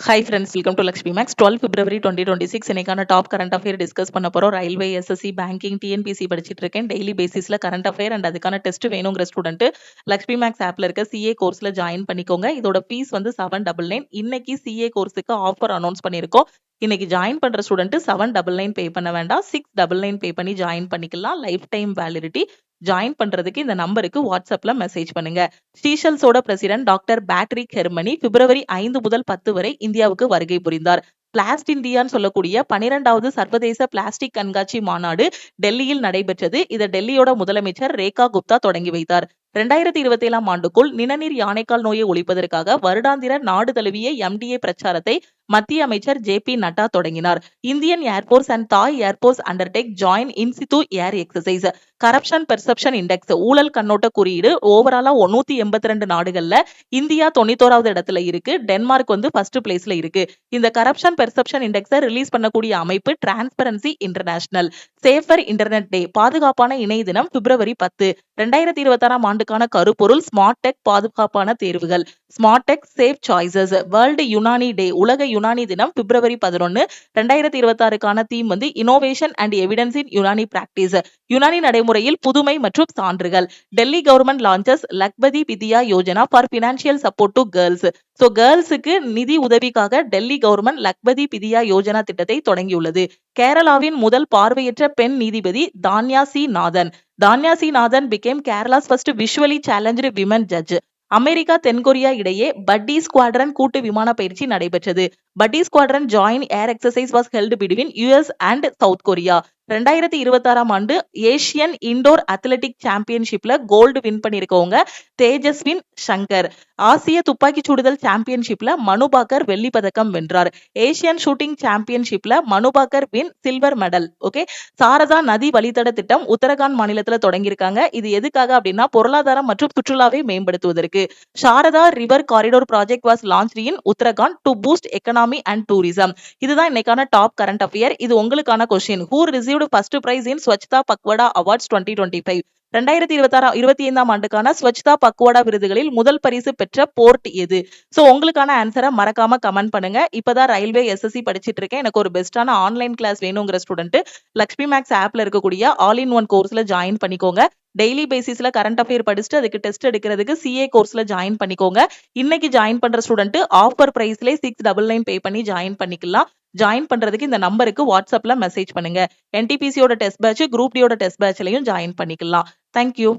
Hi friends, welcome to Lakshmi maths. 12 February 2026 இன்னைக்கான top current affair discuss பண்ண போறோம். Railway, SSC, banking, TNPSC படிச்சிட்டு இருக்கேன். டெய்லி பேசிஸ்ல கரண்ட் அஃபேர் அண்ட் அதுக்கான டெஸ்ட் வேணுங்கிற ஸ்டூடெண்ட் லக்ஷ்மி மேக்ஸ் ஆப்ல இருக்க சிஏ கோர்ஸ்ல ஜாயின் பண்ணிக்கோங்க. இதோட ஃபீஸ் வந்து 799. இன்னைக்கு சிஏ கோர்ஸுக்கு ஆஃபர் அனௌன்ஸ் பண்ணிருக்கோம். இன்னைக்கு ஜாயின் பண்ற ஸ்டூடெண்ட் 799 பே பண்ண வேண்டாம், 699 பே பண்ணி ஜாயின் பண்ணிக்கலாம். Life time validity. ஜாயின் பண்றதுக்கு இந்த நம்பருக்கு வாட்ஸ்அப்ல மெசேஜ் பண்ணுங்க. ஸ்ரீஷல்ஸோட பிரசிடென்ட் டாக்டர் பேட்ரிக் ஹெர்மனி பிப்ரவரி 5 முதல் 10 வரை இந்தியாவுக்கு வருகை புரிந்தார். பிளாஸ்ட் இந்தியான்னு சொல்லக்கூடிய 12வது சர்வதேச பிளாஸ்டிக் கண்காட்சி மாநாடு டெல்லியில் நடைபெற்றது. இதை டெல்லியோட முதலமைச்சர் ரேகா குப்தா தொடங்கி வைத்தார். 2027 ஆண்டுக்குள் நிணநீர் யானைக்கால் நோயை ஒழிப்பதற்காக வருடாந்திர நாடு தழுவிய எம்டிஏ பிரச்சாரத்தை மத்திய அமைச்சர் ஜே.பி. நட்டா தொடங்கினார். இந்தியன் ஏர்போர்ஸ் அண்ட் தாய் ஏர்போர்ஸ் அண்டர்டேக் ஜாயின் இன்சிது ஏர் எக்ஸசைஸ். கரப்ஷன் பெர்செப்ஷன் இண்டெக்ஸ் ஊழல் கண்ணோட்ட குறியீடு ஓவராலா 182 நாடுகள்ல இந்தியா 91வது இடத்துல இருக்கு. டென்மார்க் வந்து ஃபர்ஸ்ட் பிளேஸ்ல இருக்கு. இந்த கரப்ஷன் பெர்செப்ஷன் இண்டெக்ஸை ரிலீஸ் பண்ணக்கூடிய அமைப்பு டிரான்ஸ்பரன்சி இன்டர்நேஷனல். சேஃபர் இன்டர்நெட் டே பாதுகாப்பான இணைய தினம் பிப்ரவரி 10. 2026 ஆண்டுக்கான கருப்பொருள் ஸ்மார்ட் டெக் பாதுகாப்பான தேர்வுகள். Smart tech safe choices. World Unani day உலக யுனானி தினம் பிப்ரவரி 11. 2026க்கான தீம் வந்து innovation and evidence in Unani practice. Unani நடைமுறையில் புதுமை மற்றும் சான்றுகள். Delhi government launches Lakhpati Vidya Yojana for financial support to girls. So கேர்ள்ஸுக்கு நிதி உதவிக்காக டெல்லி கவர்மெண்ட் லக்பதி வித்யா யோஜனா திட்டத்தை தொடங்கியுள்ளது. கேரளாவின் முதல் பார்வையற்ற பெண் நீதிபதி Tanya C Nathan. Tanya C Nathan became Kerala's first visually challenged women judge. America தென்கொரியா இடையே பட்டி ஸ்குவாட்ரன் கூட்டு விமான பயிற்சி நடைபெற்றது. Buddy squadron join air exercise was held between US and South Korea. 2026 ஆண்டு ஏசியன் இண்டோர் அத்லெட்டிக் சாம்பியன்ஷிப்ல கோல்டு வின் பண்ணிருக்கவங்க தேஜஸ்வின் சங்கர். ஆசிய துப்பாக்கி சுடுதல் சாம்பியன்ஷிப்ல மனுபாக்கர் வெள்ளி பதக்கம் வென்றார். ஏசியன் ஷூட்டிங் சாம்பியன்ஷிப்ல Manu Bhaker win silver medal. Okay. Sarada நதி வழித்தட திட்டம் உத்தரகாண்ட் மாநிலத்துல தொடங்கியிருக்காங்க. இது எதுக்காக அப்படின்னா பொருளாதாரம் மற்றும் சுற்றுலாவை மேம்படுத்துவதற்கு. Sharda river corridor project was launched in Uttarakhand to boost economy and tourism. இதுதான் இன்னைக்கான டாப் கரண்ட் அஃபேர். இது உங்களுக்கான question. Who received first prize in Swachhta Pakhwada awards 2025. 2025 ஆண்டுக்கான ஸ்வச்தா பக்வாடா விருதுகளில் முதல் பரிசு பெற்ற போர்ட் எது? சோ உங்களுக்கான ஆன்சரை மறக்காம கமெண்ட் பண்ணுங்க. இப்பதான் ரயில்வே, எஸ்எஸ்சி படிச்சிட்டு இருக்கேன், எனக்கு ஒரு பெஸ்டான ஆன்லைன் கிளாஸ் வேணுங்கிற ஸ்டூடெண்ட் லக்ஷ்மி மேக்ஸ் ஆப்ல இருக்கக்கூடிய ஆல் இன் ஒன் கோர்ஸ்ல ஜாயின் பண்ணிக்கோங்க. டெய்லி பேசிஸ்ல கரண்ட் அஃபேர் படிச்சுட்டு அதுக்கு டெஸ்ட் எடுக்கிறதுக்கு சிஏ கோர்ஸ்ல ஜாயின் பண்ணிக்கோங்க. இன்னைக்கு ஜாயின் பண்ற ஸ்டூடெண்ட் ஆஃபர் பிரைஸ்ல 699 பே பண்ணி ஜாயின் பண்ணிக்கலாம். ஜாயின் பண்றதுக்கு இந்த நம்பருக்கு வாட்ஸ்அப்ல மெசேஜ் பண்ணுங்க. என்டிபிசியோட டெஸ்ட் பேட்ச், குரூப் டியோட டெஸ்ட் பேட்ச்லயும் ஜாயின் பண்ணிக்கலாம். தேங்க்யூ.